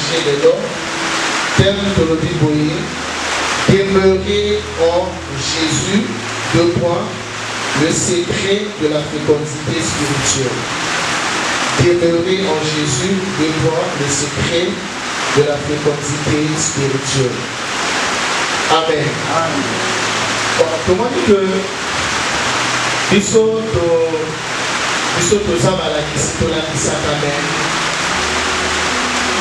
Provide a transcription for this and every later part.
chercher de l'or, tel que le Bible, demeurer en Jésus, le secret de la fécondité spirituelle. Demeurer en Jésus, le secret de la fécondité spirituelle. Amen. Bon, comment dire que Biso to Zabala qui s'est donné à Satané,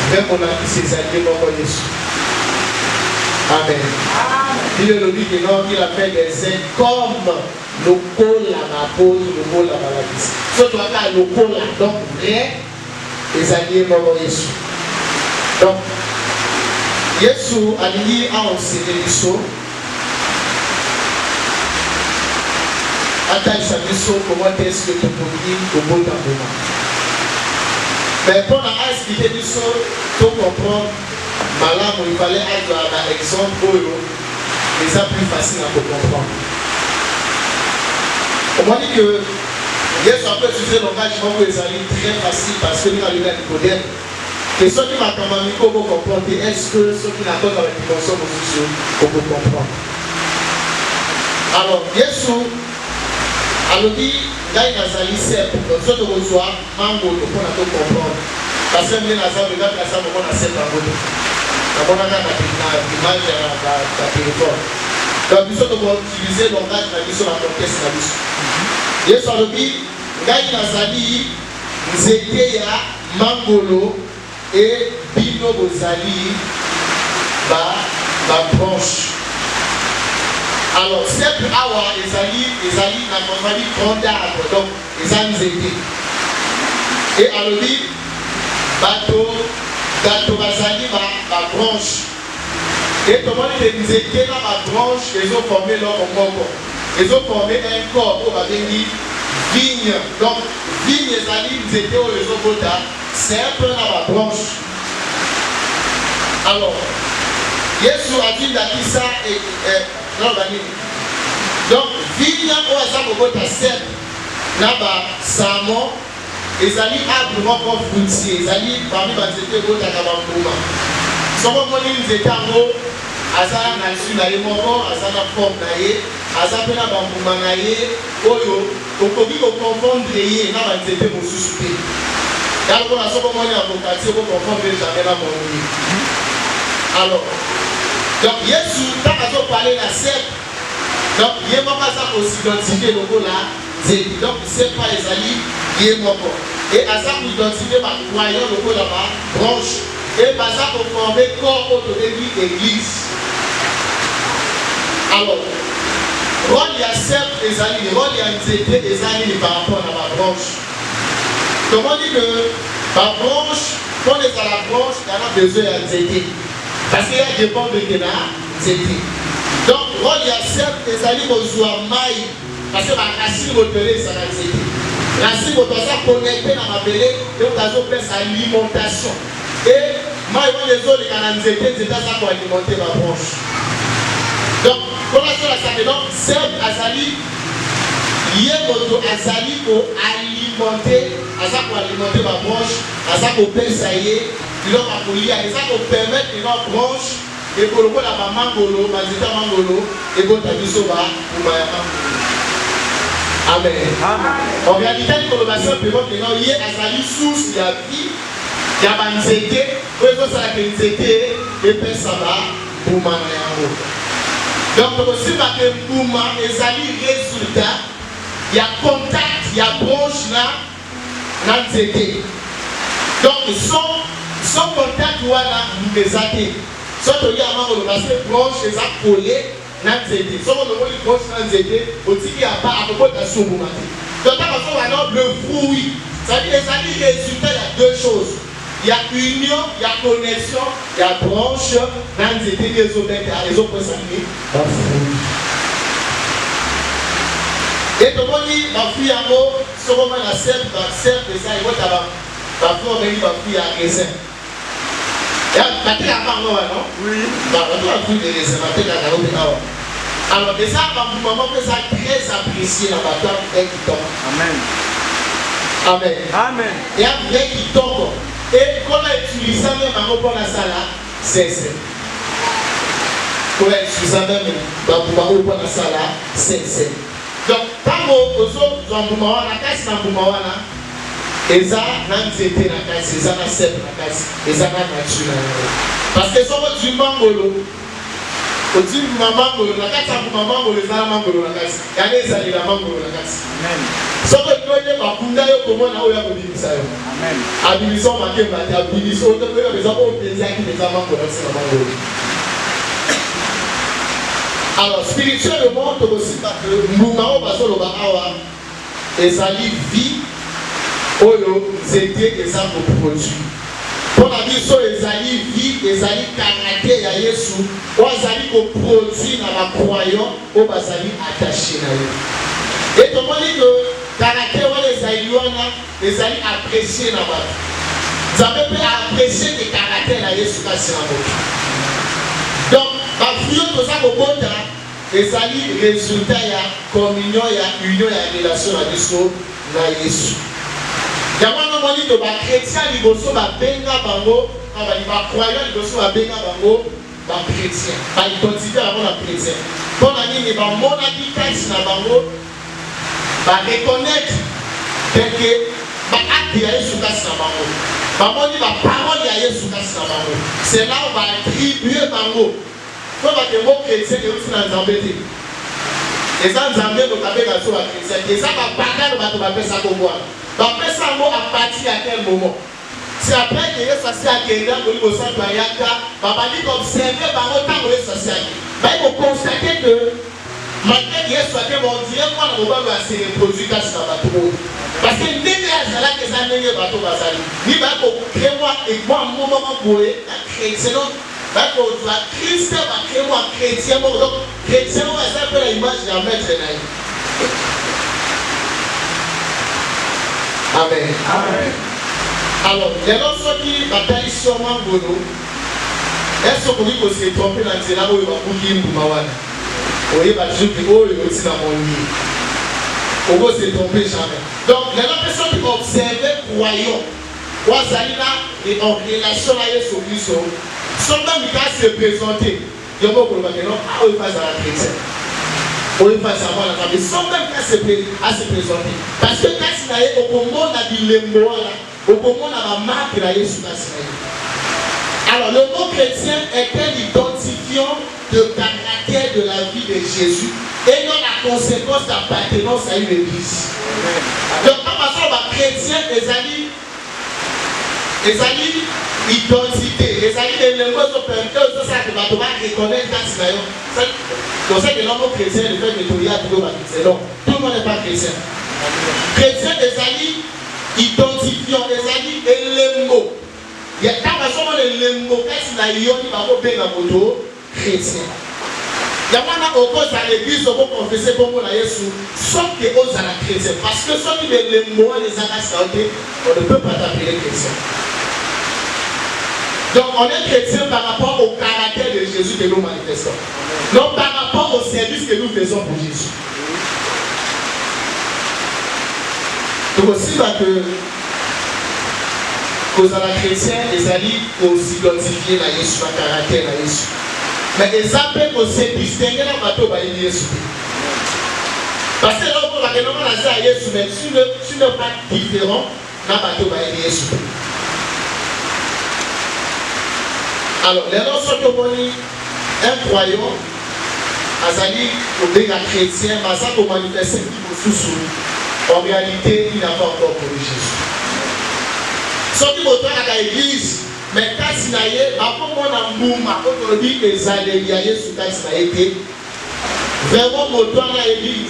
vraiment on a dit ses alliés mort Jésus. Amen. Il le dit que non, il a fait des aides comme le col à ma pose, le col à ma maladie. Surtout à le col à donc vrai, les alliés mort Jésus. Donc, Jésus a dit à enseigner les choses. Atalisa biso comment est-ce que tu peux dire au bon moment. Mais pour expliquer biso, tu comprends, malade, il fallait être un exemple et ça plus facile à comprendre. On m'a dit que Jésus a pu utiliser le langage pour les amis très facile parce que nous avons eu Nicodème. Et ceux qui m'ont commandé pour comprendre, est-ce que ceux qui n'attendent avec une dimension sociale pour comprendre. Alors, Jésus alors dit, Gaï Nazali sert pour que nous autres reçoivent mango pour nous comprendre. Parce que nous avons des gens qui ont un certain mango. Nous avons l'image de la téléphone. Donc nous autres utiliser le langage sur la contexte. Jésus a dit, Gaï Nazali, nous étions à Mangolo et Bino Bozali, la branche. Alors, cette awa, les alliés n'a pas fallu prendre d'arbre, donc les amis étaient. Et alors, bateau, bazali, ma branche. Et comment ils étaient dans ma branche, ils ont formé leur corps. Ils ont formé un corps, on va dire vigne. Donc, vigne, les alliés, ils étaient au réseau Bota, c'est un peu dans ma branche. Alors, Jésus a dit ça et. Donc, vigne au hasard de ta scène, là-bas, Samon, les alliés arbrement comme fruitiers, les alliés parmi les étés de Takabambouma. Son moment, ils étaient en haut, Azana Nasu, Naye Moro, Azana Fort Naye, Azapena Bambouma Naye, Oyo, au Kobi, au confondre, et n'a pas été mon sous-souté. Car on a ce moment, il y a un vocation pour confondre jamais la monnaie. Alors, donc, Jésus, quand on a parlé de la secte, donc, il n'y a pas ça pour s'identifier le mot là. Donc, ce n'est pas les alliés, il y a pas. Et à ça, pour identifier ma croyant le mot là-bas, branche. Et par ça, pour former corps autour de l'église. Alors, rôle il y a certes les alliés, rôle il y a des alliés par rapport à ma branche. Comment dire que ma branche, quand on est à la branche, il y en a besoin d'être. Parce qu'il y a des pommes de Kéna, c'était. Donc, il y a certes des alliés qui ont maille, parce que ma racine motelée, ça va être. Racine motelée, ça connecté dans ma belée, et on a fait sa alimentation. Et moi, les autres, les canalités, c'est ça pour alimenter ma branche. Donc, pour la chose, ça fait donc, certes, Azali, il y a Azali pour alimenter, pour alimenter ma branche, pour faire ça y est. Il va pour permettre que notre branche et pour le coup la mangolo, mazita mangolo et pour ta bisoba pour ma Amen. En réalité, il faut que il y a une source de la vie, il y a une zété, pour ça que une zété et puis ça va pour ma donc aussi parce que pour ma résultat, il y a contact, il y a branche là, dans le zété. Donc sans contact voilà les athées. Soit il y a un parce que branche les a collés dans les athées. Soit on a une branche dans les athées, aussi il n'y a pas à propos de la souboumaté. Donc là, le fruit, c'est-à-dire les amis résultats, il y a deux choses. Il y a union, il y a connexion, il y a branche dans les athées des autres, les autres sanguines, un fruit. Et tout le monde dit, ma fille à mot, ce moment la serre, de ça, il va t'avoir. La fleur venue va fouiller à raisin. Et la terre à part non? Oui. On va fouiller des raisins, la terre à part. Alors, déjà, maman fait ça très apprécié dans la terre qui tombe. Amen. Amen. Amen. Et un vrai qui tombe. Et qu'on a utilisé même pour la salle, c'est. Qu'on a utilisé même pour la salle, c'est. Donc, quand vous avez la casse dans le Boumawana, et ça, n'anxiété la casse, et ça, n'a pas la casse, et ça, n'a pas nature. Parce que si on dit mangolo, on dit mangolo, la casse à mangolo, les gens mangolo la casse, et allez, ça, il a mangolo la casse. Amen. Si on dit que ma kunda yo comment na oya ko bimisa yo. Amen. Abimiso makemba, abimiso to ko les gens au plaisir qui les amants pour c'est la mangolo. Alors, spirituellement, tu aussi parce que nous avons passé le Bahawa et ça dit vie, Oyo, c'était et ça pour produire. Pour la vie, ça dit vie et ça dit caractère à Yesu, ou ça dit qu'on produit dans la croyance, ou ça dit attaché à lui. Et tout le monde dit que caractère, les ça dit apprécier dans la vie. Vous avez pu apprécier les caractères à Yesu quand c'est la donc, ma fille, tout ça, au bon temps, et ça dit résultat, il y a communion, il y a union, il y a relation à Dieu, na Yesu. Il y a un dit que les chrétiens, ils vont se benga bango, les croyants, ils vont se benga bango, les chrétiens. Ils identifient avant les chrétiens. Pour la ligne, ils vont monadiquer na bango, reconnaître que acte ya Yesu kasi na bango. Bamoni ba parole ya Yesu kasi na bango. C'est là où on va attribuer bango. Quand on va chrétien et aussi dans Nzambe te. Et ça Nzambe donc avec la so chrétien. Et ça va baka ba to ba pesa ko boa. Ba pesa mo à partir à quel moment? C'est après que Yesu s'est akenda ko libo santo ayaka, ba bali observer bango tango Yesu s'est akenda. Ba il faut constater que malgré Yesu a été bon dire moi na ba se reproduire kasi na bato. Parce que ndenge azala que ça ndenge bato bazali. Ni ba ko créer moi et moi moment boye la chrétien. Donc, Christ va créer moi chrétien. Donc, chrétien, on va s'appeler l'image de la maître naïe. Amen. Amen. Alors, les gens qui bataillent sûrement Bono, est-ce qu'on dit qu'on s'est trompé dans le Sénat où il va boucler une Boumawana? Oui, il va dire que oh, il est aussi dans mon lit. On va se tromper jamais. Donc, les personnes qui observent, croyons, ou Zalina est en relation avec Jésus Christ. Sans même se présenter, il y a beaucoup de gens qui passent à la chrétienne. On passe à la famille. Sans même se présenter. Parce que quand il y a au moment on a dit le mot, au moment on a la marque de Jésus. Alors le mot chrétien est un identifiant de caractère de la vie de Jésus et non la conséquence d'appartenance à une église. Donc quand on va chrétien, les amis, identité, les amis de l'envoi sont permettés de ça que va reconnaître quand c'est là. C'est pour ça que l'homme chrétien ne fait que à tout le monde. C'est non, tout le monde n'est pas chrétien. Chrétien, les amis, identifiant, les amis, et les mots. Il y a quand les mots, quand c'est là, il y a un moto chrétien. Il y a un oppose à l'église pour confesser pour moi Jésus, sauf que aux à la chrétien. Parce que ceux qui les mots, les anastas, on ne peut pas t'appeler chrétien. Donc on est chrétien par rapport au caractère de Jésus que nous manifestons. Non par rapport au service que nous faisons pour Jésus. Donc aussi que à la chrétien, les alliés aussi identifier la Jésus, le caractère de Jésus. Mais ils appellent aussi distinguer dans le bateau de Jésus. Parce que là, on va dire à Jésus, mais tu n'es pas différent dans le bateau de Jésus. Alors, les gens sont devenus un croyant, Azali, au dégât chrétien, mais ça pour manifester sous. En réalité, il n'a pas encore connu Jésus. Ceux qui vont à l'église, mais quand il y a un moment où on dit que ça a été sous Kassinaïté, vraiment, mon toit à l'église,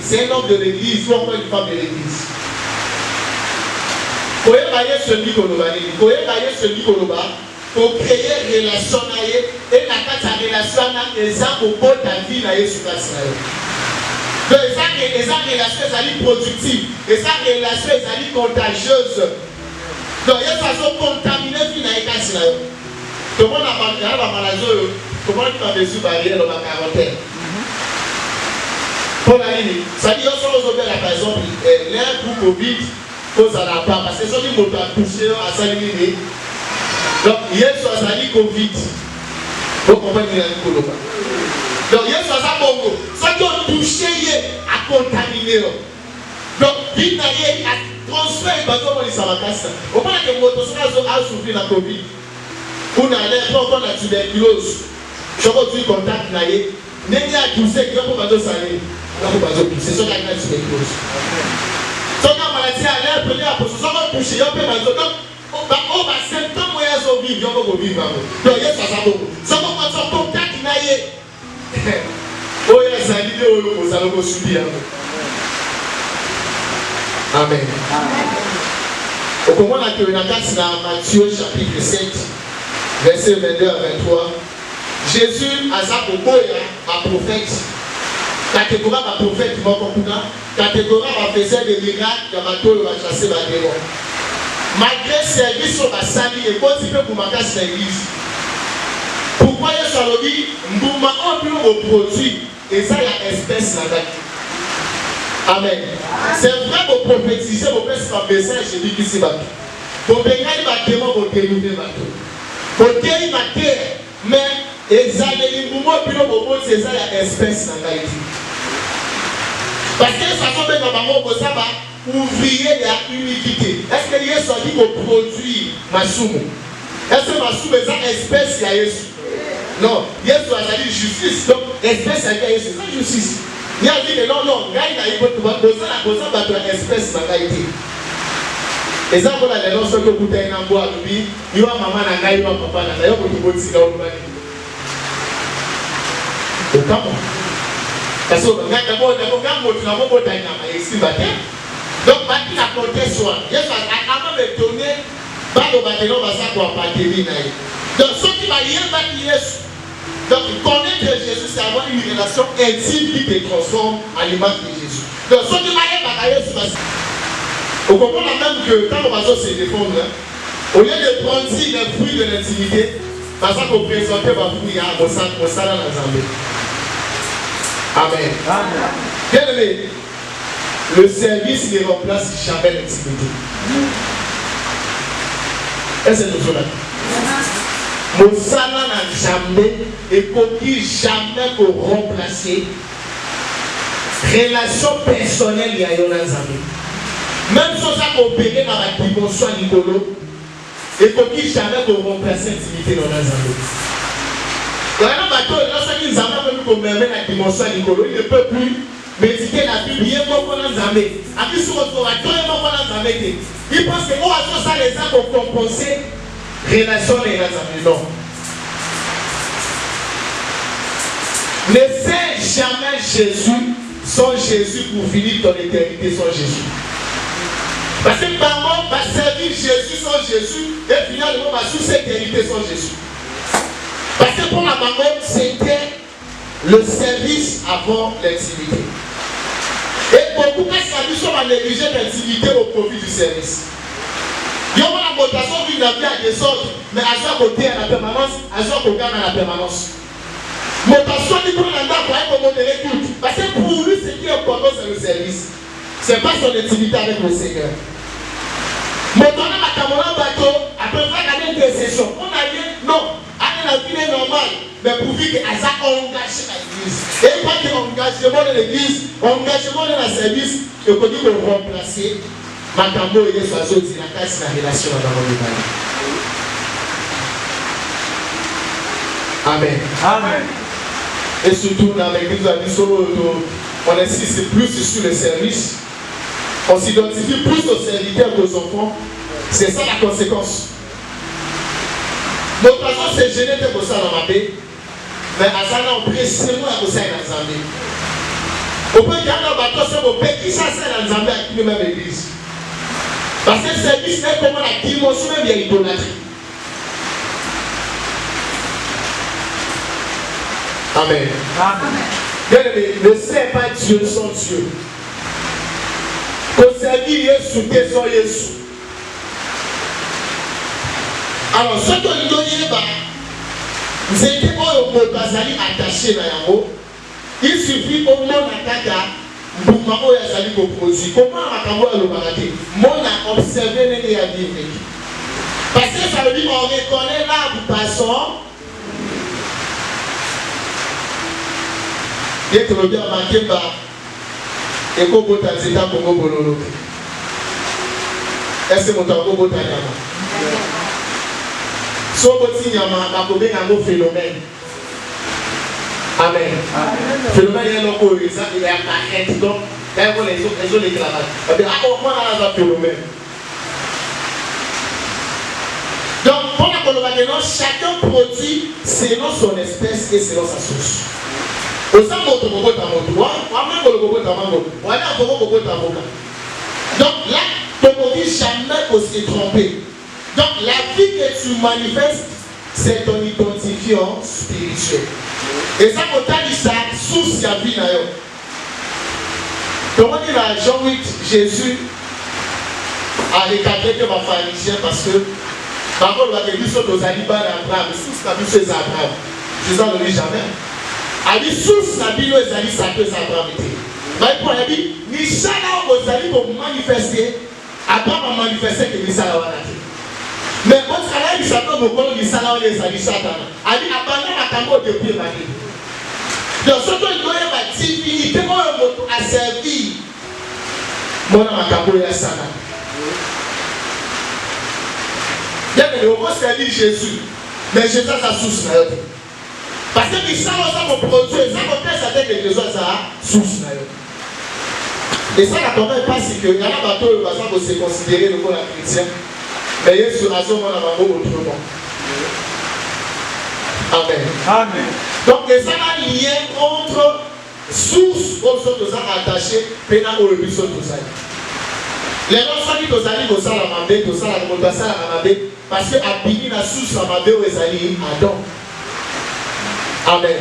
c'est un homme de l'église, ou encore une femme de l'église. Vous pouvez bailler celui qu'on va dire, vous pouvez bailler celui qu'on va pour créer une relation et la relation est pour porter la vie à Jésus Christ. Donc, ça relation est productive, et ça relation est contagieuse. Donc, il y a une façon contaminée vie à Jésus Christ. Comment on a la maladie, comment on a besoin de barrière dans la quarantaine. Pour la ligne, ça dit, par exemple, l'air pour Covid, cause à la part parce que ceux qui m'ont touché à Salimini. Donc, Yesu azali Covid. Vous comprenez le Covid. Donc, Yesu azali Bongo. Ceux qui ont touché à contaminer. Donc, vite d'aller à transférer les bateaux dans la casse. Au moment que vous avez souffert la Covid, vous n'allez pas la tuberculose. Je vous dis contact naïe. N'est-ce pas tout ce qui est pour bateau salé. C'est ça qui est la tuberculose. Si on a maladie à l'air, prenez la position, on va toucher, on peut bateau. Donc, on va symptômes moyens au vivre, on va vivre. Donc, il y a ça, ça va. Si on va faire contact naïe. Oh, il y a ça, l'idée où vous allez subir. Amen. Au moment où on a dans Matthieu chapitre 7, verset 22 à 23, Jésus a sa prophète. Catégorie ma prophète, il m'a catégorie ma faisait des miracles, il va chasser ma démon. Malgré service sur ma salle, et continue pour ma casse l'église. Pourquoi il y a ça le dit, Mbouma, on peut me produire, et ça, il y a espèce là-dedans. Amen. C'est vrai pour prophétiser, pour faire ce message, je dis qu'ici, pour bénir les bâtiments, pour délivrer les bâtiments. Pour délivrer la terre, mais examiner les mouvements, puis le moment, c'est ça, il y a espèce dans la vie. Parce que ça fait dans ma mort, ça va ouvrier la humidité. Est-ce que Yesu a dit qu'on produit ma soume? Est-ce que ma soume est une espèce il y a Yesu? Non, Yesu a dit justice, donc espèce il y a Yesu, c'est justice. Il a dit que non, non, il y a une espèce dans la vie. Et ça, pour la dénonce que vous avez en bois, il y a maman, il y a papa, il y a beaucoup de choses. Au camp. Parce que donc, il a compté soi. Il a même étonné par le bâtiment, donc, ce qui va y avoir, donc, connaître Jésus, c'est avoir une relation intime qui te transforme à l'image de Jésus. Donc, ce qui va y avoir, on comprend même que quand on va se défendre, au lieu de prendre les fruits de l'intimité, parce qu'on présente les fruits à Mossala dans la Zambie. Amen. Bien aimé, le service ne remplace jamais l'intimité. Est-ce que nous sommes là? Mossala n'a jamais et qu'aucun jamais pour remplacer relation personnelle il y a dans la Zambie. Même si on a opéré dans la dimension Nicolo, et qu'aucun jamais pour remplacer l'intimité dans la Zambie. Il y a un bateau, lorsqu'il a même la dimension Nicolo, il ne peut plus méditer la Bible, il est mort dans la Zambie. Après, si on va tout le monde dans la Zambie, il pense que ça les a pour compenser relation de la Zambie. Non. Ne fais jamais Jésus sans Jésus pour finir ton éternité sans Jésus. Parce que maman va servir Jésus sans Jésus et finalement va sous cette éternité sans Jésus. Parce que pour la maman, c'était le service avant l'intimité. Et beaucoup de services sont négligés l'intimité au profit du service. Il y a une votation qui n'a pas des autres, mais à chaque côté à la permanence, à chaque côté à la permanence. Votation dit qu'on a pour modérer tout. Parce que pour lui, ce qui est important, c'est le service. Ce n'est pas son intimité avec le Seigneur. Maintenant, à Cameroun, bateau, après faire une intercession, on a dit non, la vie est normale, mais pour dire qu'elle a engagé l'église. Et pas que l'engagement de l'église, engagement de la service, je peux dire qu'on remplacer Makambo et les oiseaux de la casse la relation dans le monde. Amen. Amen. Et surtout dans l'église, on insiste plus sur le service. On s'identifie plus aux serviteurs qu'aux enfants. C'est ça la conséquence. Notre façon, c'est gêner de ça dans ma paix. Mais à ça, on prie seulement à ça dans Zambie. Au point qu'il y a un bateau sur mon pays qui s'assène dans Zambie avec nous même l'église. Parce que le service est comme la dimension même de l'idolâtrie. Amen. Bien aimé, ne sais pas Dieu sans Dieu. Pour servir Jésus, sans Jésus. Alors, ce que nous donnons, c'est que nous sommes attachés à Yango. Il suffit au moins d'attaquer sentiment où il y a des produits. Comment on va mon observé les vivre. Parce que ça veut dire qu'on reconnaît l'arbre passant. Et que le bien marqué par et qu'on peut t'attendre pour qu'on bololo. Est-ce que mon temps qu'on peut t'attendre? Si on peut dire qu'il y a un phénomène. Amen. Phénomène est là pour ça, il y a un arrêt. Donc, les autres réclament. On a un phénomène. Donc, pour la chacun produit selon son espèce et selon sa source. Donc là, tu ne peux jamais aussi tromper. Donc la vie que tu manifestes, c'est ton identifiant spirituel. Et ça, quand tu as dit ça, sous sa vie, comment dire à Jean 8, Jésus a recadré que ma pharisien parce que par contre, on a dit sur nos animaux d'Abraham, sous sa vie, c'est Abraham. Je ne le dis jamais. A dit sous sa vie, les alliés, ça peut s'Abraham. Mais il a dit, Michel a aux alliés pour manifester, Abraham a manifesté que Michel a été. Mais quand il a dit ça, comme on dit ça, les alliés, Satan a dit, Abraham a tambour depuis ma vie. Donc, surtout, il doit y avoir une divinité, moi, à servir. Moi, on a tambour et Satan. Bien que le roi servit Jésus, mais Jésus a sa source. Parce que les gens qui produisent, les gens qui ont des besoins, ça source. Et ça, la tombe pas si que il y a un bateau qui se considérer le rôle chrétien, mais il y a sur la zone autrement. Amen. Amen. Donc, les gens ont un lien entre source aux autres attachés, pénal au but sur tout ça. Les gens qui sont allés au Salamabé, au Salamabé, parce que Abini n'a source à Mabé aux alliés Adam. Amen.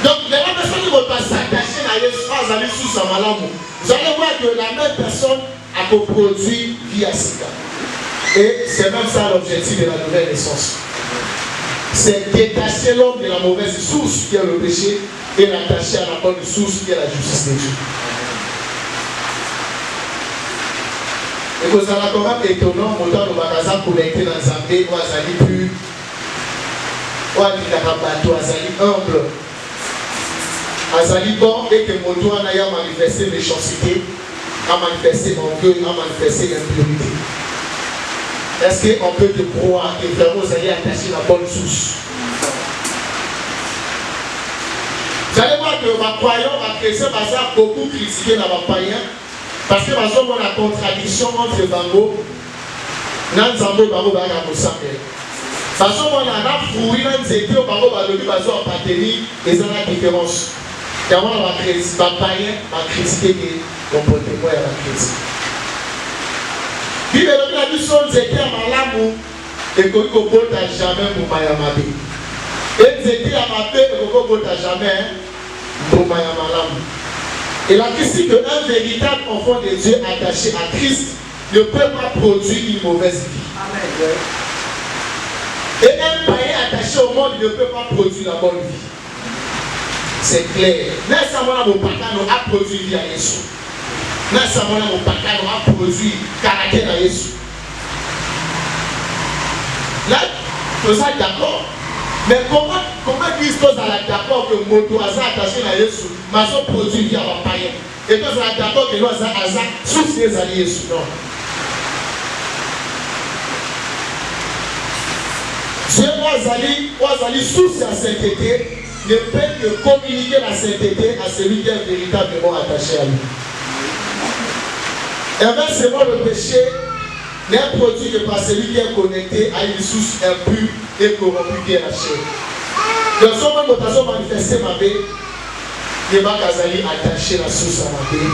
Donc, les personnes qui vont s'attacher à l'espace, à l'issue à Malamou, vous allez voir que la même personne a produit via Sika. Et c'est même ça l'objectif de la nouvelle naissance. C'est détacher l'homme de la mauvaise source qui est le péché et l'attacher à la bonne source qui est la justice de Dieu. Et vous allez quand même étonnant, montant le magasin connecté dans Zambé, où vous allez plus. Azali humble, Azali bon et que Moto a manifesté méchanceté, a manifesté orgueil, a manifesté l'impurité. Est-ce qu'on peut te croire que vraiment vous allez attacher la bonne source? Vous allez voir que ma croyance, ma chrétien, va beaucoup critiquer dans ma païen parce que ma zone a la contradiction entre Bango, Nanzambo, Bango, Bango, parce qu'on a un fruit, on a dit au Bango, Bango, en patrie, et ça a la différence. Et on va païen, va critiquer le comportement et la critique. Bible a dit son zété à Malamou et qu'on ne peut jamais pour Mayamabe. Et zété à Mabé et qu'on ne peut jamais pour Mayamalamou. Et la question c'est qu'un véritable enfant de Dieu attaché à Christ ne peut pas produire une mauvaise vie. Amen. Et un païen attaché au monde ne peut pas produire la bonne vie. C'est clair. Mais ça m'a a produit vie à Jésus. Mais ça m'a a produit caractère à Jésus. Là, tout ça est d'accord. Mais comment Christos est d'accord que mon doigt attaché à Jésus, mais son produit vie à un païen. Et toi, c'est d'accord que nous avons sous ces alliés Jésus. Non. Dieu Oazali sous sa sainteté ne peut que communiquer la sainteté à celui qui est véritablement attaché à lui. Inversement, le péché n'est produit que par celui qui est connecté à une source impure et corrompue qui est la chair. Donc, son même notation manifestée ma vie, ne va qu'Azali attacher la source à ma vie,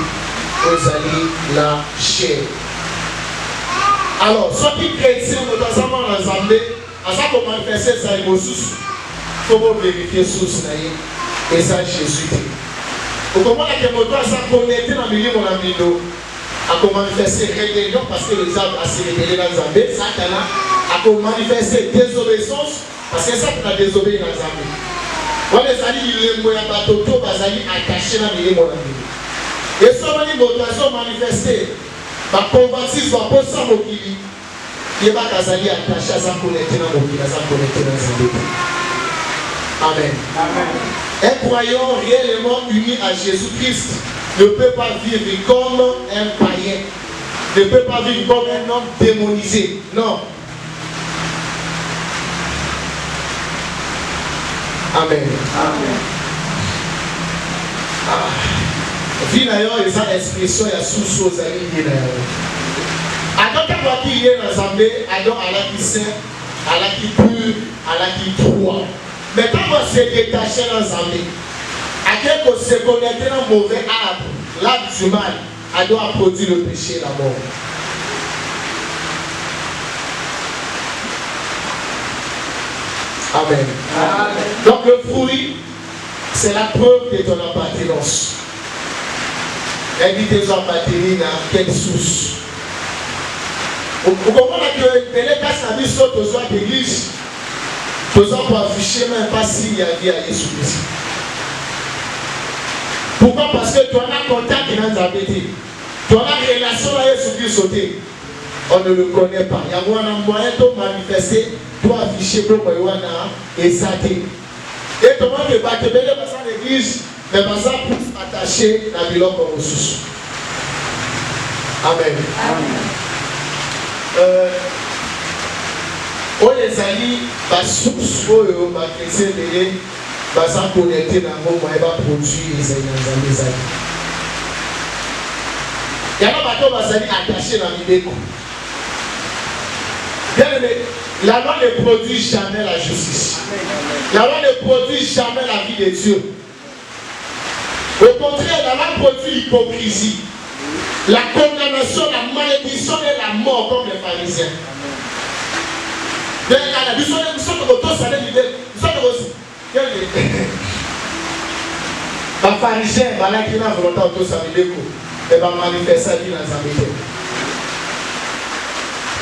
Ozali la chair. Alors, ceux qui chrétiens, notamment dans l'Assemblée, à ça qu'on manifeste ça émotion, il faut vérifier source et ça Jésus. Au comment la moto a ça connecté dans le milieu mon ami a manifesté rébellion parce que les arbres a se révélé dans Zambé, Satan a manifesté désobéissance parce que ça a désobéi dans Zambé. On les alliés il est moyen bateau bazali attaché dans le milieu mon ami. Et ce motivation manifestée, ma convoitise va pour ça mokili. Il va casali attaché à sa connecter dans mokili, à sa connecter dans sa vie. Amen. Un croyant réellement uni à Jésus-Christ ne peut pas vivre comme un païen, ne peut pas vivre comme un homme démonisé. Non. Amen. Vie d'ailleurs, il y a une expression, il y a sous-chose à l'idée d'ailleurs. Alors qu'il y a une assemblée, alors à la qui saint, à la qui pure, à la qui croit. Mais quand on se détache dans l'assemblée, à quel qu'on se connecte dans un mauvais arbre, l'arbre du mal, elle doit produire le péché, la mort. Amen. Donc le fruit, c'est la preuve de ton appartenance. Invitez-vous à appartenir à quelle source. Vous comprenez que les cas de vie sont aux soins d'église, aux soins pour afficher même pas s'il y a vie à Jésus-Christ. Pourquoi? Parce que tu as un contact dans ta bêtise. Tu as une relation à Jésus-Christ sauté. On ne le connaît pas. Il y a un moyen de manifester, pour afficher pour et ça et tout le monde ne va te bénir dans l'église, mais pas ça pour attacher la bilan comme ressource. Amen. On les alliés, ma source, ma chrétien, ma sans connecter dans mon moyen, va produire les alliés. Il y a un bateau qui va attaché dans l'idée. Bien aimé, la loi ne produit jamais la justice. La loi ne produit jamais la vie de Dieu. Au contraire, la loi produit l'hypocrisie, la condamnation, la malédiction et la mort comme les pharisiens. Les pharisiens, qui n'a volonté et va manifester sa vie dans sa vie.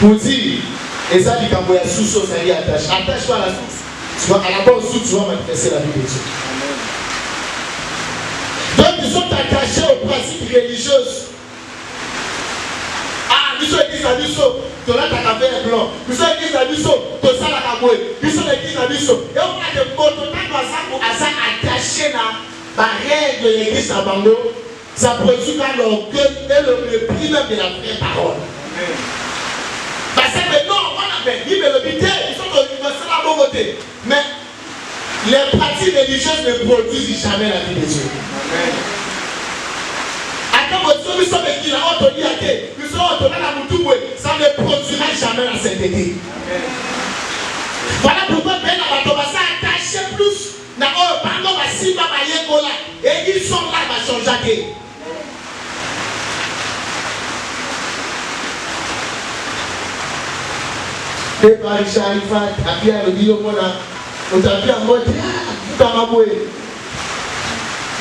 Pour dire, et ça dit qu'à la source, ça y attache. Attache-toi à la source. Tu vas, à la bonne source, tu vas manifester la vie de Dieu. Donc, ils sont attachés aux pratiques religieuses. Ah, ils sont églises à Bissot, tu as ta café blanc. Ils sont églises à Bissot, tu as la caboué. Ils sont églises à Bissot. Et on a des motos, quand on a ça attaché à la règle de l'église à Bango, ça produit quand l'orgueil et le mépris même de la vraie parole. Parce que non, on a fait, il me le dit, ils sont dans la bonne côté. Mais les pratiques religieuses ne produisent jamais la vie de Dieu. Attends, nous sommes équipés, nous sommes la Moutoué, ça ne produira jamais la sainteté. Voilà pourquoi Ben va s'attacher plus. Et ils sont là, ils vont changer.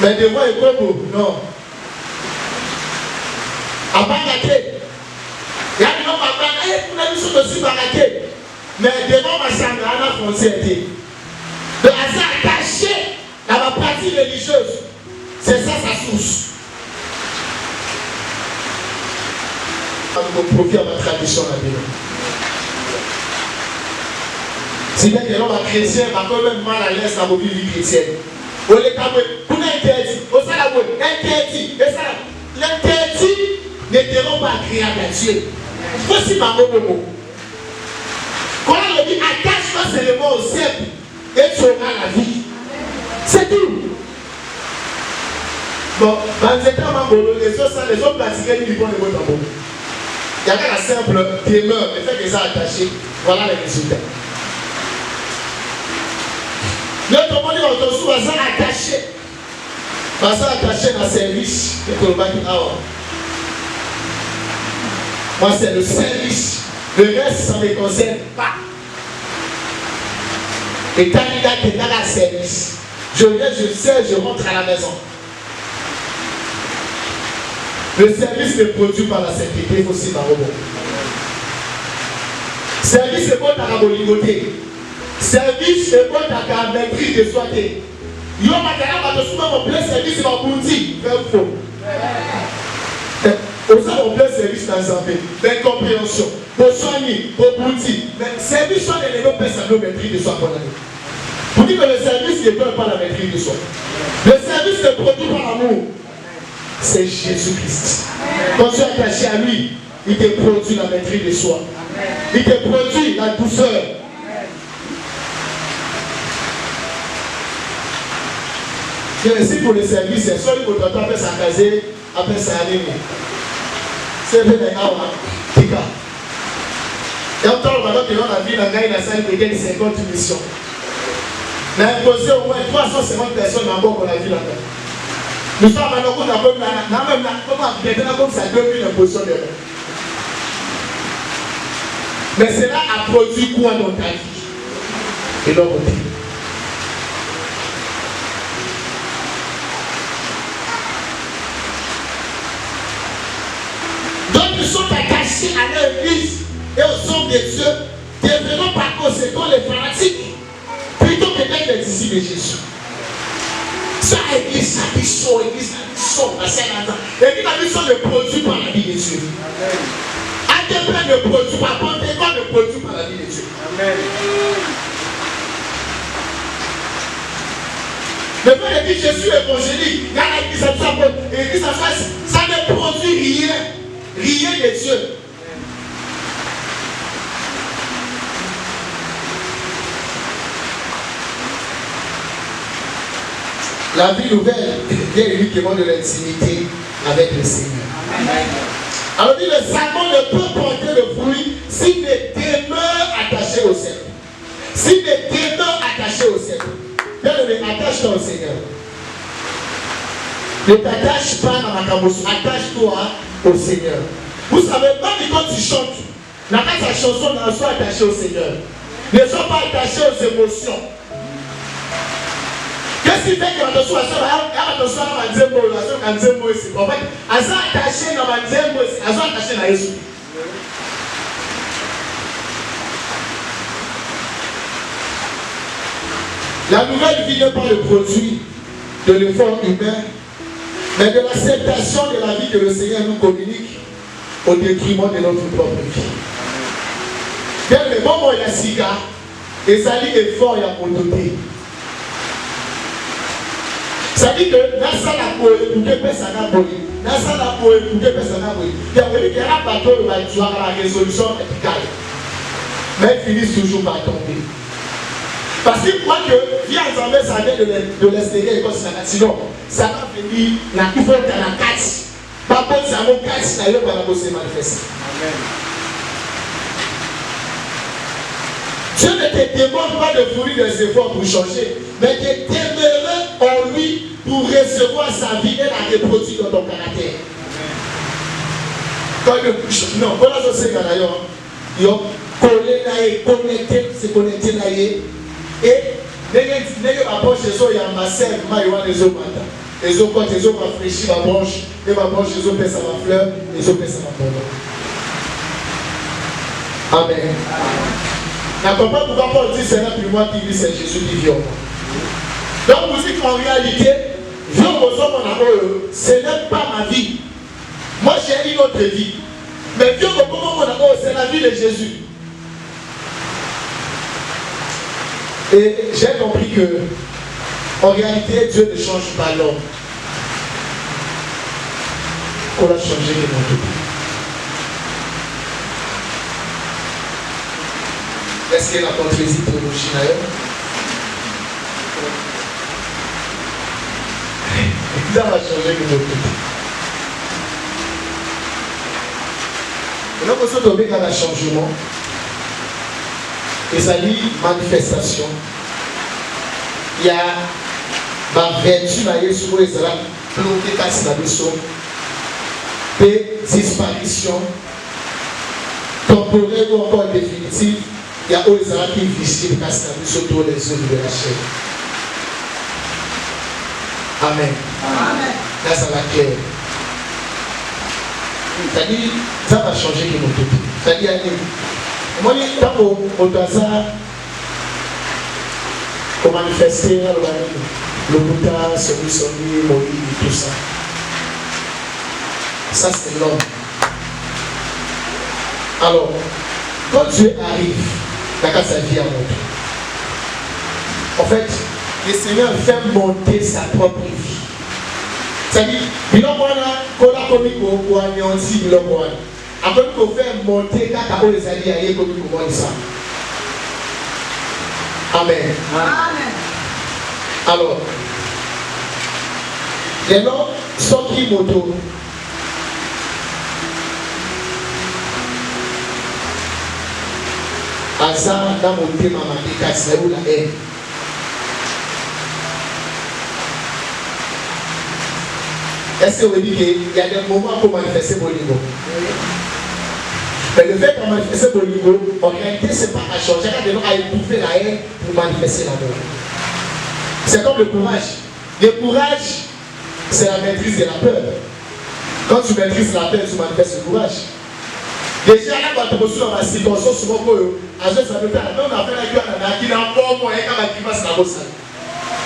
Mais de moi, il faut non. À Bagaké, il y a des gens qui ont aussi Bagaké. Mais devant ma chambre, on a français. De hasard attaché à ma pratique religieuse. C'est ça sa source. On profite à ma tradition là-dedans. Si bien que l'homme chrétien va quand même mal à l'aise dans vos vies chrétiennes. On les caboué, on a interdit, on s'en a interdit, et ça, l'interdit n'était pas agréable à Dieu. Voici ma mot. Quand on dit attache-toi seulement au ciel et tu auras la vie. C'est tout. Bon, dans les états les autres pratiquaient du bon et bon tambour. Il y avait la simple demeure, le fait que ça attaché, voilà les résultats. L'autre monde dit qu'on se va attaché. Va attaché dans le service. Moi, c'est le service. Le reste, ça ne me concerne pas. Et quand il est dans le service, je viens, je sais, je rentre à la maison. Le service est produit par la sainteté, il faut aussi par robot. Service est bon à la boligoté. Service est bon à la maîtrise de soi. Il y a un service qui va boutir, c'est faux. Aux hommes, on peut service dans un pays, d'incompréhension, pour soigner, pour boutir. Mais service, soit les gens peuvent savoir la maîtrise de soi pour l'année. Vous dites que le service ne donne pas la maîtrise de soi. Le service se produit par l'amour. C'est Jésus-Christ. Quand tu es attaché à lui, il te produit la maîtrise de soi. Il te produit la douceur. Merci pour le service. C'est soit pour toi, après ça caser, après ça aller. C'est vrai, les gars. Et on parle maintenant que dans la vie, la gagne la salle de 50 missions. On a imposé au moins 350 personnes encore pour la vie là-bas. Nous sommes maintenant qu'on a même maintenant comme ça 2000 impositions de mais cela a produit quoi dans ta vie? Et l'autre côté. Donc ils sont attachés à leur église et au son de Dieu, devenant par conséquent les fanatiques, plutôt que d'être les disciples de Jésus. Ça, l'église, ça mission, l'église, ça mission, l'église, la mission ne produit pas la vie de Dieu. ADP ne produit pas, Pentecôte ne produit pas la vie de Dieu. Amen. Le fait de dire Jésus évangélique, dans l'église, ça ne produit rien, rien de Dieu. La vie nouvelle vient uniquement de l'intimité avec le Seigneur. Amen. Alors dit le serment ne peut porter le fruit s'il ne demeure attaché au Seigneur. S'il ne demeure attaché au Seigneur. Bien-aimé, attache-toi au Seigneur. Ne t'attache pas à ma cabosse, attache-toi au Seigneur. Vous savez, même quand tu chantes, la chanson ne soit attachée au Seigneur. Ne sois pas attaché aux émotions. Qu'est-ce qui fait que la personne a attaché à Jésus? La nouvelle vie n'est pas le produit de l'effort humain, mais de l'acceptation de la vie que le Seigneur nous communique au détriment de notre propre vie. Bien le moment où il y a cigare, et ça dit effort, il y a condoté. Ça dit que dans ça la pour écouter personne n'a pas dans ça la pour écouter personne n'a pas il y a qu'il y a un bateau de la résolution radicale mais ils finissent toujours par tomber parce que moi que via ensemble ça vient de l'extérieur et comme ça sinon ça va venir la couverte dans la casse pas bon ça mon casse d'ailleurs par la se manifester. Amen. Dieu ne te demande pas de fournir des efforts pour changer, mais de demeurer en lui pour recevoir sa vie et la reproduire dans ton caractère. Non, voilà ce que c'est d'ailleurs. Il y a collé, connecté, se connecter là et les branches sont en masse, il y a des eaux matin. Les eaux quand les eaux rafraîchissent ma branche, et ma branche les eaux pèsent à ma fleur, les eaux pèsent à ma fleur. Amen. La comprends pourquoi Paul dit c'est là pour moi qui vit, c'est Jésus qui vit en moi. Donc vous dites qu'en réalité, ce n'est pas ma vie. Moi j'ai une autre vie. Mais Dieu c'est la vie de Jésus. Et j'ai compris que en réalité Dieu ne change pas l'homme. On a changé les mondes. Est-ce qu'il y a la contredit théologie d'ailleurs? Ça va changer le monde. Et donc, on se trouve dans un changement. Et ça dit manifestation. Il y a ma vertu dans Jésus, et ça va planter casse la mission. Et disparition temporaire ou encore définitive. Il y a aux arabes qui visible casse la mission autour des œuvres de la chair. Amen. Amen. Là, ça va clair. C'est-à-dire, ça va changer le monde. C'est-à-dire, moi, quand on doit ça, pour manifester le Bouddha, celui, Moïse, tout ça. Ça, c'est l'homme. Alors, quand Dieu arrive, dans sa vie à monter. En fait, le Seigneur fait monter sa propre vie. C'est-à-dire, il y a après qu'on fait monter quand on les alliés comme ça. Amen. Amen. Alors, les noms sont qui moto. Asa dans mon thème à ma c'est où la haine. Est-ce que vous dites qu'il y a des moments pour manifester mon niveau? Mais le fait de manifester mon niveau, en réalité, ce n'est pas à changer. Chacun de nous a étouffé la haine pour manifester l'amour. C'est comme le courage. Le courage, c'est la maîtrise de la peur. Quand tu maîtrises la peur, tu manifestes le courage. Déjà, là, quand tu reçois dans la situation, souvent, à ce ça peut faire. On a fait la gueule, il a un bon moyen quand il passe la bosse.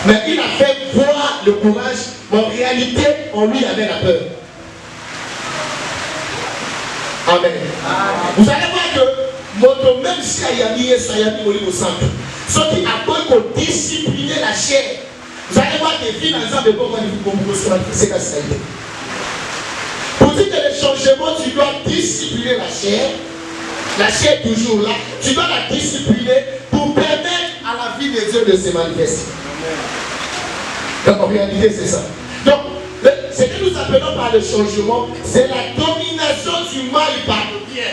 Mais il a fait voir le courage, mais en réalité, en lui, il avait la peur. Amen. Vous allez voir que, même si il y a mis au centre, ce qui a besoin de discipliner la chair, vous allez voir que finalement, de comment il faut c'est la qualité. Pour dire que le changement, tu dois discipliner la chair est toujours là, tu dois la discipliner pour permettre à la vie de Dieu de se manifester. Donc en réalité, c'est ça. Donc, ce que nous appelons par le changement, c'est la domination du mal par le bien.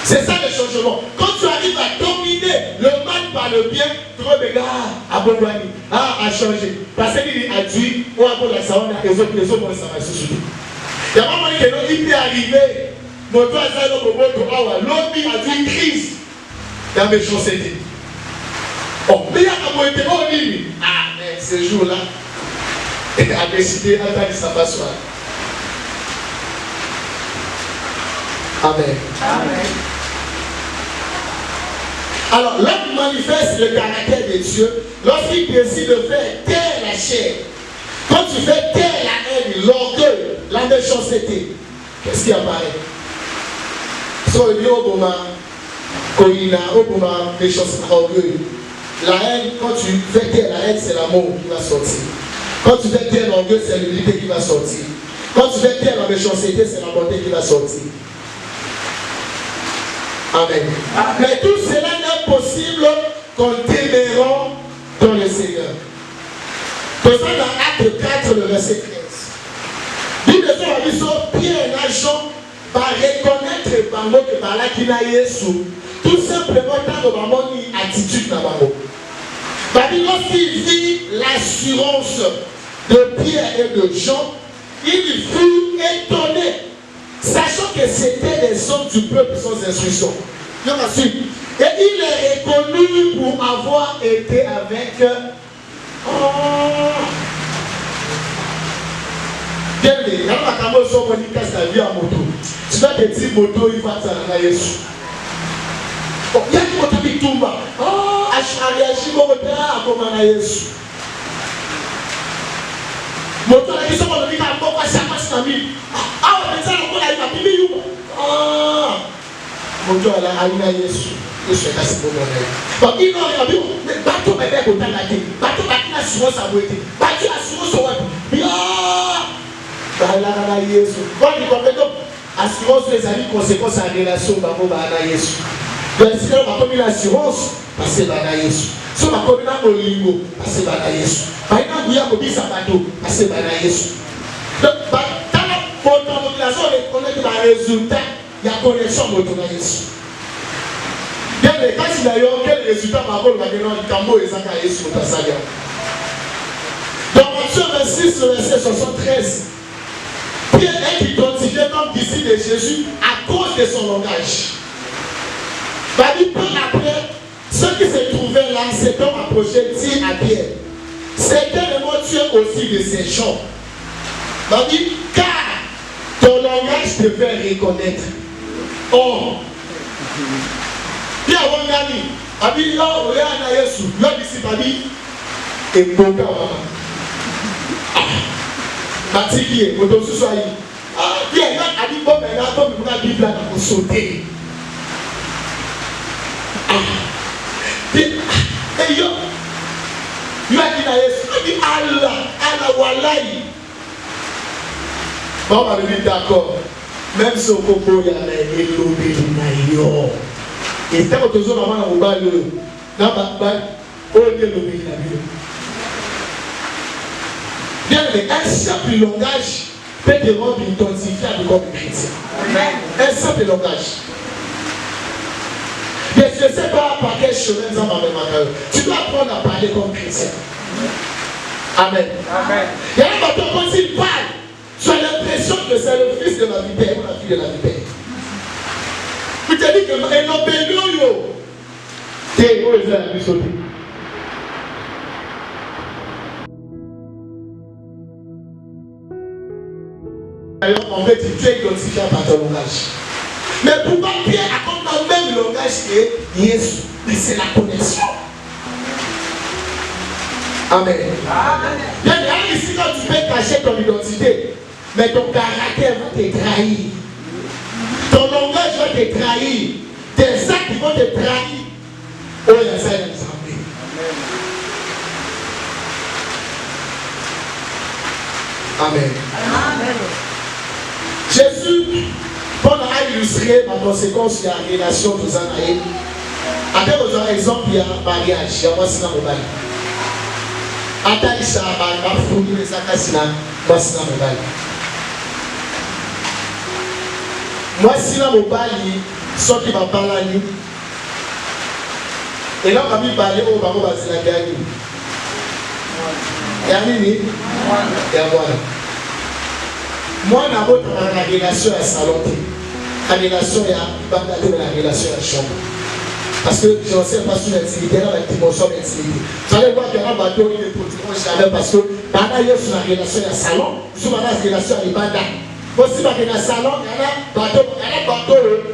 C'est ça le changement. Quand tu arrives à dominer le mal par le bien, tu regardes à Bobani, à changer. Parce qu'il a dit, ou à la salle, les autres, ça va se soucier. Il y a un moment où il peut arriver, mon toit, ça, l'homme a dit crise. La méchanceté. Oh, mais il y a un moment où il dit, mais ce jour-là, il a décidé d'attendre sa passoire. Amen. Amen. Alors, l'homme manifeste le caractère de Dieu lorsqu'il décide de faire taire la chair. Quand tu fais taire la haine, l'orgueil, la méchanceté, qu'est-ce qui apparaît? Méchanceté, orgueil. La haine, quand tu fais taire la haine, c'est l'amour qui va sortir. Quand tu fais taire l'orgueil, c'est l'humilité qui va sortir. Quand tu fais taire la méchanceté, c'est la bonté qui va sortir. Amen. Mais tout cela n'est possible qu'en demeurant dans le Seigneur. Comme ça, dans Acte 4, le verset 13. Nous devons bien un agent par reconnaître Bango que par là qu'il a Yesu. Tout simplement, dans une attitude dans Bango. Lorsqu'il vit l'assurance de Pierre et de Jean, il fut étonné, sachant que c'était des hommes du peuple sans instruction. Et il est reconnu pour avoir été avec tu vas te dire moto, il va t'en Yesu. Il y a une moto qui tombe. A réagi comme Yesu. Moto la question on dit qu'à quoi ça passe dans vie. On pense qu'on a eu papy you. Moto la alina Yesu. Yesu est assez bon donc il n'a rien vu. Mais bateau bébé au Tanaki. Bateau la assurance à boiter. Bateau assurance au web. Là Yesu. Quand il comprend donc assurance les amis conséquences à relation babo ba Yesu. Donc si on a commis l'assurance, passer ba Yesu. Si on a commis la molingo, passer ba Yesu. Par exemple, il y a commis sa bateau, passer ba Yesu. Donc dans la population on est dans le résultat, il y a connexion de Yesu. Bien les cas si d'ailleurs quel résultat par rapport à le Cambo et Zaka Yesu au Tassalia. Dans Matthieu 26, verset 73. Pierre est identifié comme disciple de Jésus à cause de son langage. Peu après, ceux qui se trouvaient là, cet homme approché dit à Pierre, certainement tu es aussi de ces gens. Car ton langage te fait reconnaître. Oh, Pierre Wangani, Abi yo oya Yesu, yo disciple Abi, et Boga Matiki, Motosu Soyi. il y a dit bon maintenant comme vous avez Bible là pour sauter. Et yo a dit Allah wallahi. Bon, on va dire d'accord. Même si au Congo il y a les élobé naïo. Et c'est quand on a maman au bal dans ba on est élobé naïo. Bien mais un simple langage peut te rendre identifiable comme chrétien. Un simple langage. Mais je ne sais pas par quel chemin nous avons fait. Tu dois apprendre à parler comme chrétien. Amen. Amen. Il y a un bateau quand il parle, tu as l'impression que c'est le fils de la vipère ou la fille de la vipère. Tu te dis que un obédion, c'est où est la vie sautée. En fait, tu es identifié par ton langage. Mais pourquoi Pierre a le même langage que Jésus? Mais c'est la connexion. Amen. Il y a ici quand tu peux cacher ton identité, mais ton caractère va te trahir. Ton langage va te trahir. Tes actes vont te trahir. Oh, il y a ça, il y a ça. Amen. Amen. Jésus, pendant à illustrer ma conséquence, il y a une relation de Zanaï. Après, vous avez un exemple, il y a un mariage. Il y a moi, c'est dans mon bail. Après, il y a un fourni, mais ça, c'est moi, c'est dans mon bail. Moi, c'est dans mon bail, ce qui m'a parlé. Et là, on va me parler au baron, c'est la gagne. Il y a Nini, il y a moi. Moi, je n'ai la relation à salon. La relation à la relation à chambre. Parce que je ne sais pas sur l'intimité, dans la dimension d'intimité. Vous allez voir qu'il y a un bateau qui ne produit jamais parce que pendant qu'il y a la relation à salon, sur la relation à l'Ibanda. Aussi, dans le salon, il y a un bateau,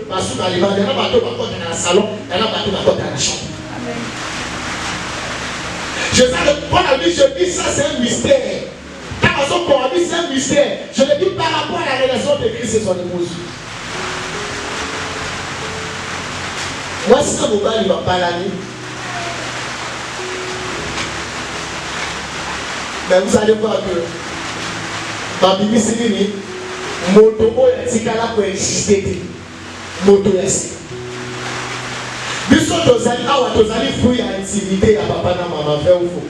parce que dans l'Ibanda, il y a un bateau dans le salon, il y a un bateau dans la chambre. Je sais que Paul a dit, je dis ça, c'est un mystère. Quand on dit c'est un mystère, je le dis par rapport à la relation de Christ et son épouse. Moi, si ça ne va pas l'année, mais vous allez voir que ma Bible c'est fini, moto est là pour exister. Moto est. Biso tozali awa tozali fruit ya intimité ya papa na maman fait ou faux.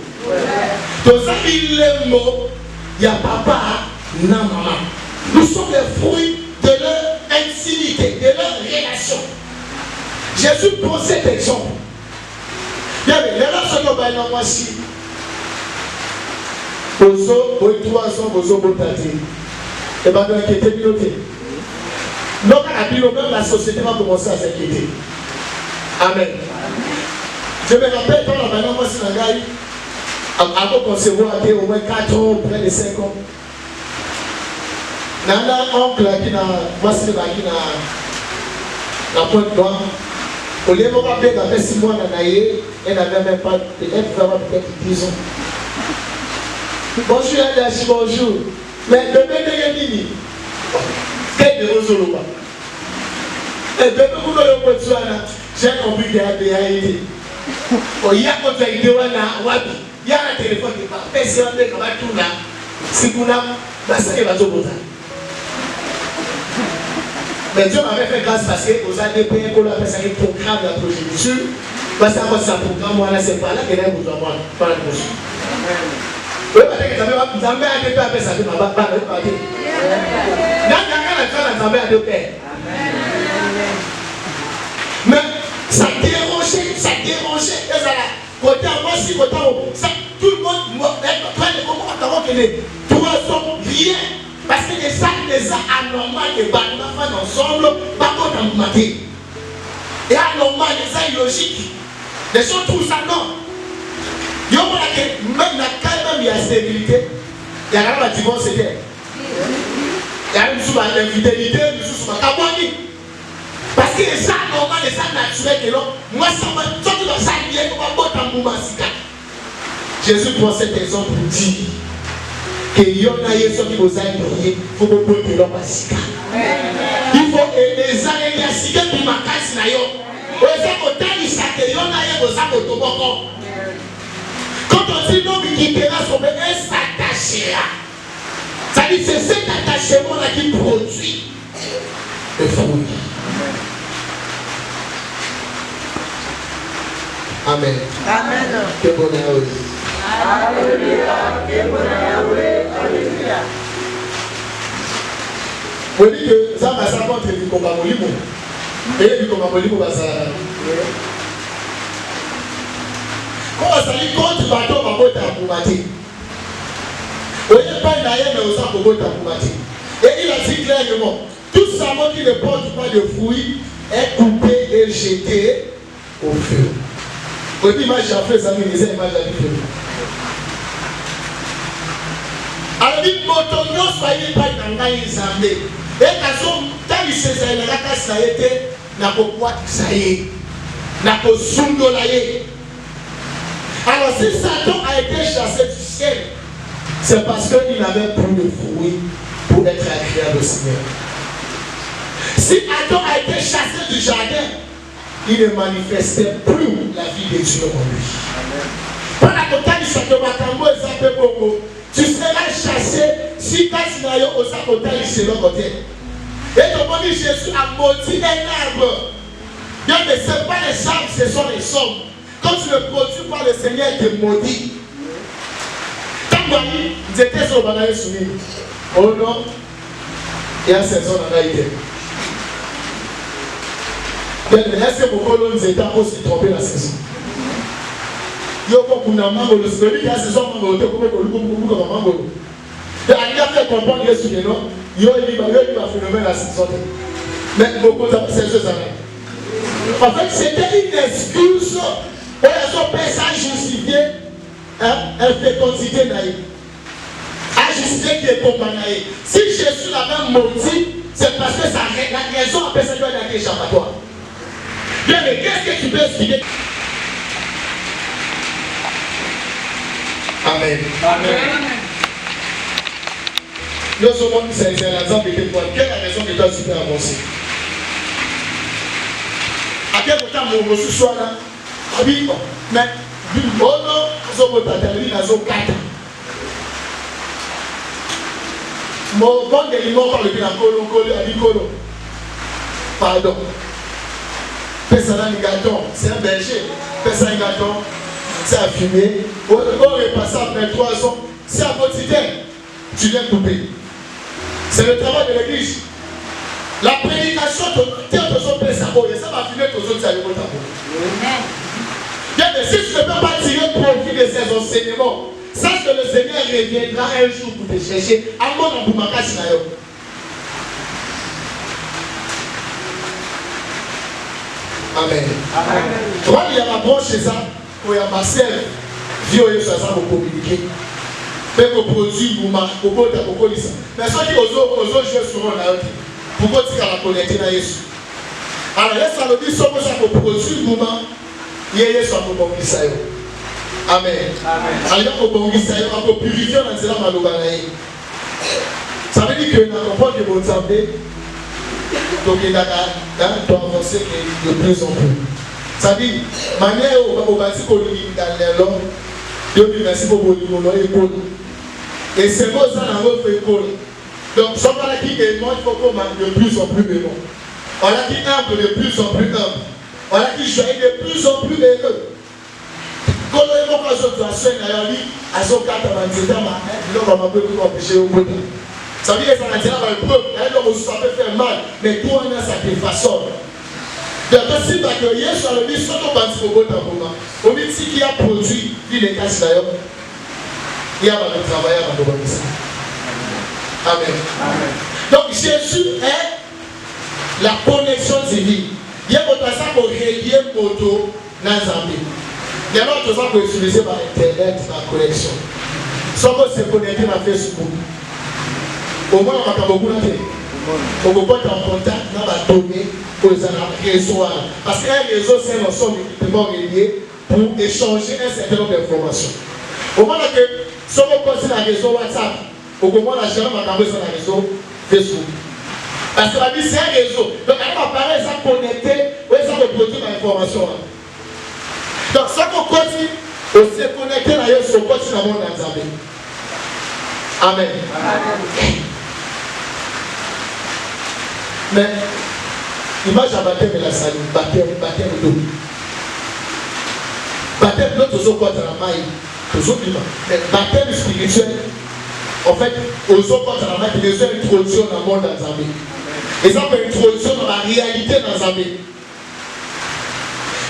Tozali lembo ya papa na maman. Nous sommes les fruits de leur intimité, de leur relation. Jésus prend cet exemple. Bien, les relations que nous avons voici. Bozo, boitoison, bozo, botati. Et bien, nous inquiétez piloté. Donc, à la même la société va commencer à s'inquiéter. Amen. Je me rappelle quand la maman c'est un gars, avant qu'on se voit au moins 4 ans, près de 5 ans. Nana oncle qui n'a moi c'est là qui n'a la pointe noire. Au lieu de m'appeler après 6 mois nanaïe, elle n'avait même pas, elle pouvait avoir peut-être 10 ans. Bonjour Adachi, bonjour. Mais bébé de Nini, qu'est-ce que vous avez? Et bébé vous avez besoin. J'ai compris qu'il y a des idées. Il y a quand tu as idée, il y a un téléphone qui parle. Mais si on est comme tout là, si vous n'avez pas de choses. Mais Dieu m'avait fait grâce parce que vous avez payé pour la personne qui programme la progéniture. Parce que c'est un programme, moi là, c'est pas là que là vous avez pas la chose. Oui, parce que vous avez un peu après ça, vous m'avez pas parlé. Vous avez un peu. Mais ça dérangeait, et ça là, côté à moi, si côté à moi, ça, tout le monde, tout sont rien, parce que les sacs des anormales de bâtiments ensemble, pas contre un matin. Et anormal, les gens illogiques, les gens tout ça, non. Il y a même quand il y a stabilité, il y a un divorce, il y a une infidélité, une sous-cabani. Parce que les gens normaux, les gens naturels, moi, ça m'a tout dans ça, il y a un Jésus prend cet exemple pour dire que il y en a qui vous a prié, il faut que vous Il faut aimer ça et les assigner pour ma casse na yo. Quand on dit non, il quittera son bébé, il s'attachera. Ça dit c'est cet attachement là qui produit le fruit. Amen. Amen. Que bonheur. Alléluia. Que bonheur. Alléluia. Vous dites que ça va s'apprendre du combat molimo. Et du combat molimo va s'arrêter. Quand ça dit contre bateau va botter à Boumati. Vous n'avez pas une aïe mais vous avez botter à Boumati. Et il a dit clairement, tout savon qui ne porte pas de fruits est coupé et jeté au feu. Vous dites, moi j'ai fait ça, mais les images à feu. Alors dit, motono soyez pas dans la Zambé. Et quand on t'a dit c'est ça, il a ça été, n'a pas quoi ça y est, n'a pas sundo la y. Alors si Satan a été chassé du ciel, c'est parce qu'il n'avait plus de fruits pour être agréable au Seigneur. Si Adam a été chassé du jardin, il ne manifestait plus la vie de Dieu en lui. Pendant que tu seras chassé si Kasinayo Osakota est l'autre côté. Et comme on dit, Jésus a maudit un arbre. Bien, mais ce n'est pas les arbres, ce sont les sommes. Quand tu ne produis pas, le Seigneur te maudit. Quand vous étiez sur le banaï soumis, oh non, il y a saison dans la idée. Est-ce que vos colons étaient aussi trompés la saison? Il y a beaucoup de mango, le celui qui a saison mango, il y a beaucoup de mango. Il a fait comprendre que il y a un phénomène la saison. Mais beaucoup de ces années. En fait, c'était une excuse pour les personnes à justifier une fécondité naïve. À justifier qui est compagnie. Si Jésus l'avait maudit, c'est parce que la raison a personne doit être échappatoire. Bien, mais qu'est-ce que tu peux expliquer? Amen. Amen. Nous sommes c'est l'exemple de toi. Quelle est la raison que tu as super avancé? À quel moment mon reçu soit là? Oui, mais bon, non, nous sommes au Tatali, nous sommes 4. Mon bon de limon par le bien à Colo. Pardon. Personne gâteau, c'est un berger. Personne gâteau, c'est à fumer. On est passé après 3 ans, c'est à quotidien. Tu viens couper. C'est le travail de l'église. La prédication de son père, ça va finir tous autres à l'école. Bien, mais si tu ne peux pas tirer profit de ces enseignements, sache que le Seigneur reviendra un jour pour te chercher. À mon Boumaka Sinayo. Amen. Quand il y a ma branche chez ça, il y a ma sève, Dieu est sur ça pour communiquer. Mais pour produire, pour lire. Mais ceux qui osent jouer sur un autre, pourquoi tu as la connecter à Jésus? Alors, laisse ça le dire, ça pour produire, il y a Jésus pour communiquer ça. Amen. Alors, pour communiquer ça, pour purifier dans cela, ça veut dire que nous avons pas de bonnes santé. Donc il y a avancer de plus en plus. Ça dit, manière au bâtiment qu'on lit dans l'homme, Dieu merci pour vous école. Et c'est bon ça dans votre école. Donc, ça va qui est il faut qu'on manque de plus en plus aimant. On a qui humble de plus en plus humble. On a qui joyeux de plus en plus heureux. Quand on est encore sur la scène, à son 4 ans, on va empêcher au bout. Ça veut dire que ça va dire le peuple, ça peut faire mal, mais toi, on a sa façon. Donc, si tu as que Yesu a le dit, soit on va dire au bout d'un moment, au milieu qui a produit, il est caché d'ailleurs, il y a le travail à la Amen. Donc, Jésus est la connexion divine. Il y a votre ça pour relier moto dans Zambie. Il y a d'autres gens pour utiliser par Internet, la connexion. Soit on se connecter à Facebook. Au moins, on va beaucoup d'entrer. On peut pas être en contact dans la donnée pour les réseaux. Parce qu'un réseau, c'est un ensemble équipement relié pour échanger un certain nombre d'informations. Au moment que, si on continue dans le réseau WhatsApp, au moment où la gérante va tomber sur le réseau Facebook. Parce que la vie, c'est un réseau. Donc, quand on apparaît, ça connecté, ça reproduit l'information. Donc, ça qu'on continue, aussi connecté à Yesu, on continue à mon Amen. Amen. Mais, image à baptême et la salut, baptême d'eau. Baptême d'eau, toujours quoi dans la maille, toujours vivant. Mais baptême spirituel, en fait, aux autres dans la maille, il y a une introduction dans le monde d'Azamé. Et ça fait une introduction dans la réalité d'Azamé.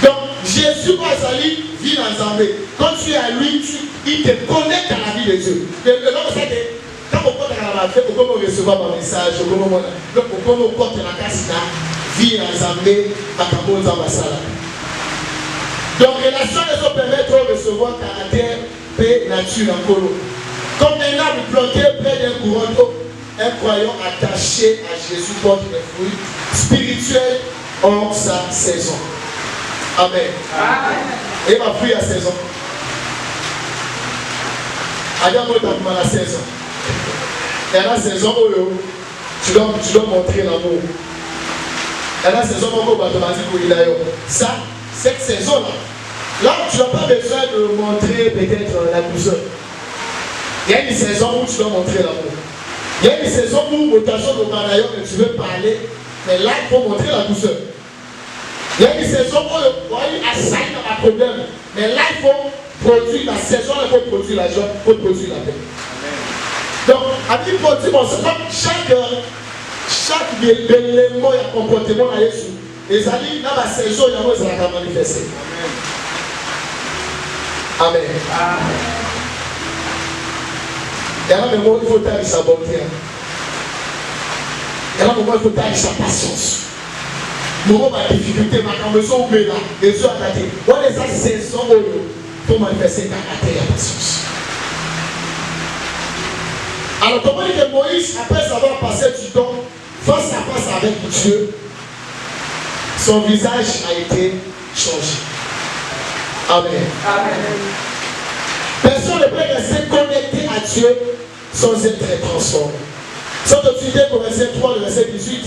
Donc, Jésus, quand il vit dans Zambé, quand tu es à lui, il te connecte à la vie de Dieu. Quand on porte à la fête, on peut recevoir un message, on peut porter la casse là, vie dans Zambé, à Kamo Zambasala. Donc, relation, elles ont permettre de recevoir caractère, paix, nature, en colo. Comme un arbre planté près d'un courant d'eau, un croyant attaché à Jésus porte des fruits spirituels en sa saison. Amen. Et ma fille à 16 ans. Adam a la 16 ans. Elle a 16 ans, tu dois montrer l'amour. Elle a 16 ans, ça, cette saison-là, là, tu n'as pas besoin de montrer peut-être la douceur. Il y a une saison où tu dois montrer l'amour. Il y a une saison où, tu veux parler, mais là, il faut montrer la douceur. Il y a une saison où le foyer a sailli dans un problème. Mais là, il faut produire la saison, il faut produire la joie, il faut produire la paix. Donc, à dire produire, bon, c'est comme chaque élément et comportement à Jésus. Et ça dit, dans la saison, il y a moins de manifester. Amen. Il y a un moment où il faut tailler sa bonté. Il y a un moment où il faut tailler sa patience. Nous avons des difficultés, mais quand nous sommes là, les yeux attaqués. On les a saisons pour manifester caractère et patience. Alors, comment est-ce que Moïse, après avoir passé du temps face à face avec Dieu, son visage a été changé. Amen. Personne ne peut rester connecté à Dieu sans être transformé. Sans utiliser le verset 3, le verset 18.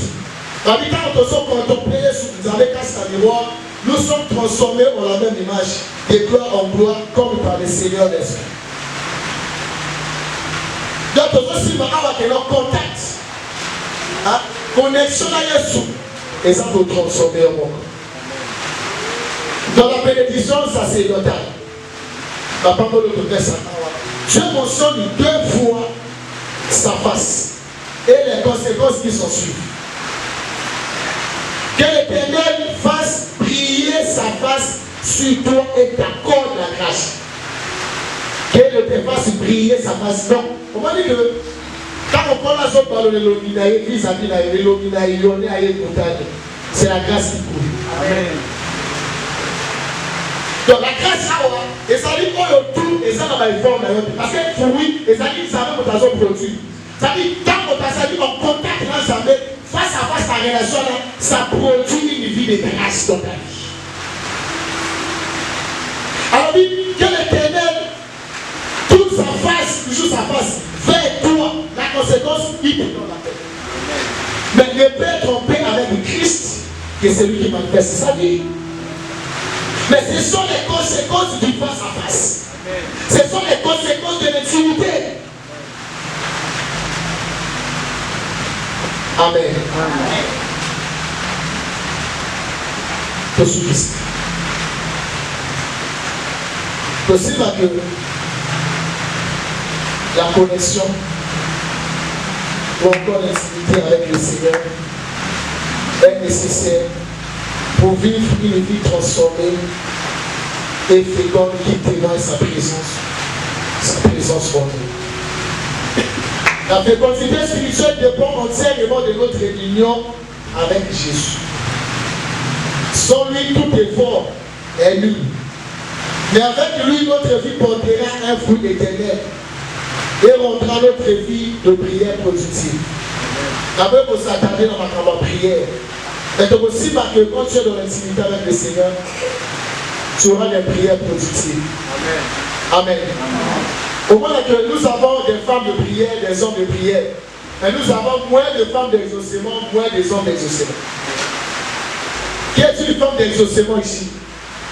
Quand nous sommes contemplés sous vous avez casse à miroir, nous sommes transformés en la même image, de gloire en gloire, comme par le Seigneur l'Esprit. Donc, nous aussi, nous avons contact. Connexion à Jésus. Et ça peut transformer au monde. Dans la bénédiction sacerdotale, Dieu mentionne 2 fois sa face et les conséquences qui s'en suivent. Que l'Éternel fasse briller sa face sur toi et t'accorde la grâce. Que l'Éternel fasse briller sa face. Non, on va dire que quand on prend la zone par le Lominaï, c'est la grâce qui coule. Amen. Donc la grâce, et ça dit qu'on tout, et ça dans ma forme d'ailleurs. Parce que oui, et ça dit ça veut que ta zone produit. Ça dit quand on passe en contact dans sa main, face à face, la relation là, ça produit une vie de grâce dans ta vie. Alors dit que l'Éternel, toute sa face, toujours sa face, vers toi, la conséquence, il te donne la paix. Mais ne peut être en paix avec Christ, que c'est lui qui manifeste sa vie. Mais ce sont les conséquences du face à face. Ce sont les conséquences de l'intimité. Amen. Possible que la connexion ou encore l'intimité avec le Seigneur est nécessaire pour vivre une vie transformée et féconde qui témoigne sa présence en nous. La fécondité spirituelle dépend entièrement de notre union avec Jésus. Sans lui, tout effort est nul. Mais avec lui, notre vie portera un fruit éternel et rendra notre vie de prière positive. Après, pour s'attarder dans ma prière, mais aussi parce que quand tu es dans l'intimité avec le Seigneur, tu auras des prières positives. Amen. Au moment que nous avons des femmes de prière, des hommes de prière, Et nous avons moins de femmes d'exaucement, moins de hommes d'exaucement. Qui est une femme d'exaucement ici?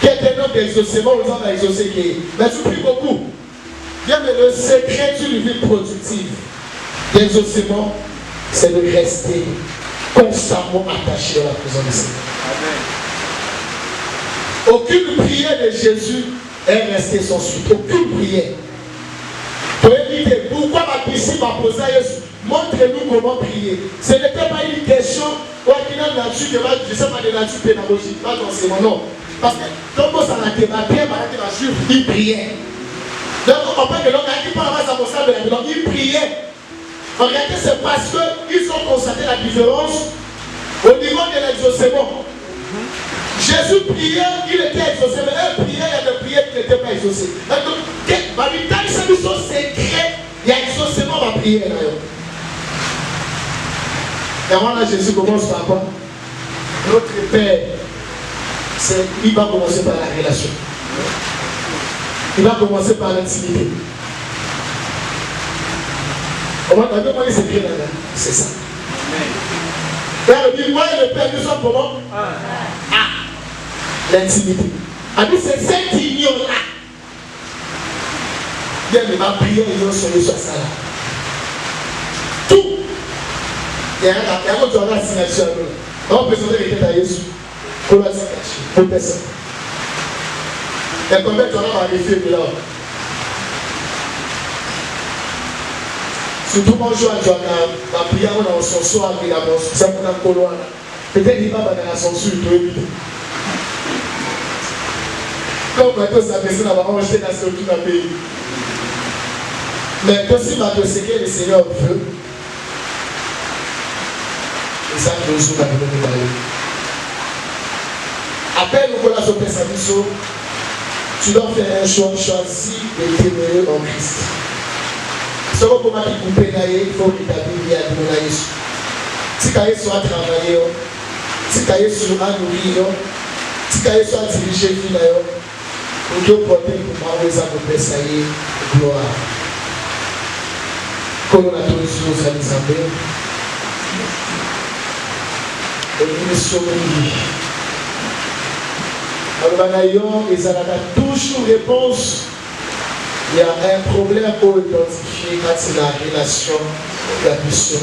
Qui est un homme d'exaucement aux hommes d'exaucer qui est? Mais tu pries beaucoup. Bien, mais le secret d'une vie productive d'exaucement, c'est de rester constamment attaché à la présence du Seigneur. Amen. Aucune prière de Jésus est restée sans suite. Aucune prière. Tu peux dire pourquoi ma piscine m'a posé à Jésus? Montre-nous comment prier. Ce n'était pas une question je ne sais pas de nature pédagogique, pas forcément non. Parce que comme ça n'a été bien, il priait. Donc on peut que l'homme a dit pas la base à mon salle, il priait. En réalité, c'est parce qu'ils ont constaté la différence au niveau de l'exaucement. Jésus priait, il était exaucé, mais eux priaient, il y a des prières qui n'étaient pas exaucées. Donc, c'est une chose secrète, il y a exaucement ma prière là. Et avant là, Jésus commence par quoi? Notre Père, il va commencer par la relation. Il va commencer par l'intimité. Comment t'as vu comment il s'écrit là? C'est ça. Père dit, moi et le Père, nous sommes comment? L'intimité. A dit, c'est cette union-là. Bien, mais ma prière, ils ont sonné sur ça là. Tout. Il y a un autre journal signature. On peut présenter les têtes à Jésus. Pour la signature. Pour personne. Et combien de journal va arriver de là? Surtout quand je joue à journal, ma prière, on a un soir avec la bosse. Ça pour un couloir. Peut-être qu'il va dans la censure, il peut éviter. Comme maintenant, ça fait ça, on va enregistrer dans ce tout dans le pays. Mais quand il va te séquer, le Seigneur veut. Et ça, nous sommes dans le monde. Après, nous voilà sur Pessabiso, tu dois faire un choix, choisir de t'aimer en Christ. Ce qu'on peut pas couper d'ailleurs, il faut que ta Bible y a de mon Jésus. Si tu as soit travailler, si tu as soit à nourrir, si tu as soit à diriger d'ailleurs, pour que vous portez pour m'envoyer ça pour Pessayer, gloire. Comme on a tous les choses à l'Isabelle. Et nous sommes alors, ils ont toujours réponse. Il y a un problème pour identifier quand c'est la relation de la mission.